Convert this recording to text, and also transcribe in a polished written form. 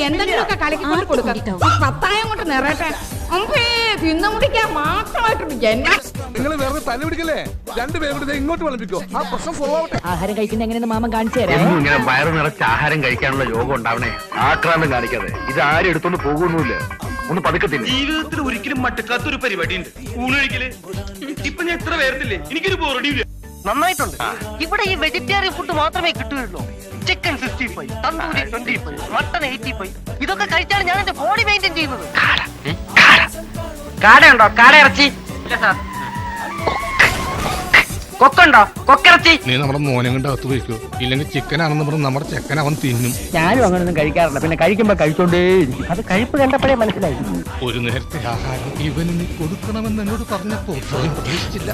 എന്തെങ്കിലുമൊക്കെ കലക്കിക്കൊണ്ട് കൊടുക്കാം. പത്തായം കൊണ്ട് നിറയട്ടെ. അമ്പേ തിന്നു മുടിക്കാൻ മാത്രമായിട്ടുണ്ട് ജന്മ. നിങ്ങൾ വേറെ തല പിടിക്കല്ലേ? രണ്ടുപേരുടെ ഇങ്ങോട്ട് വിളമ്പിക്കോ. ആ പ്രശ്നം സോൾവ് ആവട്ടെ. ആഹാരം കഴിക്കുന്ന എങ്ങനെയെന്ന് മാമൻ കാണിച്ചു തരാം. ഇങ്ങനെ വയറ് നിറച്ച് ആഹാരം കഴിക്കാനുള്ള യോഗം ഉണ്ടാവണേ. ആക്രാന്തം കാണിക്കാതെ. ഇത് ആരും എടുത്തോണ്ട് പോകുന്നില്ല. ഒന്ന് പതുക്കത്തില്ല. ജീവിതത്തിൽ ഒരിക്കലും മട്ടക്കാത്തൊരു പരിപാടി ഉണ്ട്, ഊണ് കഴിക്കല്. ഇപ്പൊ ഞാൻ എത്ര പേർത്തില്ലേ, എനിക്കൊരു ബോറടിയില്ല. നന്നായിട്ടുണ്ട്. ഇവിടെ ഈ വെജിറ്റേറിയൻ ഫുഡ് മാത്രമേ കിട്ടുകയുള്ളൂ. Chicken 65, tandoori 25, mutton 85. ഇതൊക്കെ കഴിച്ചാണ് ഞാൻ എന്റെ ബോഡി മെയിൻറ്റെയിൻ ചെയ്യുന്നത്. കാടയുണ്ടോ? കാട ഇറച്ചി ഇല്ല സാർ. കൊക്കുണ്ടോ? കൊക്കിറച്ചി. നീ നമ്മുടെ മോനെ കൊണ്ട് അകത്ത് പോയിക്കോ. ഇല്ലെങ്കിൽ ചിക്കനാണെന്ന് പറഞ്ഞ് നമ്മുടെ ചെക്കൻ അവൻ തിന്നും. ഞാനും അങ്ങനൊന്നും കഴിക്കാറില്ല. പിന്നെ കഴിക്കുമ്പോ കഴിച്ചോണ്ടേ. അത് കഴിപ്പ് കണ്ടപ്പോഴേ മനസ്സിലായി. ഒരു നേരത്തെ ആഹാരം ഇവന് നീ കൊടുക്കണമെന്ന് എന്നോട് പറഞ്ഞപ്പോ പ്രതീക്ഷിച്ചില്ല.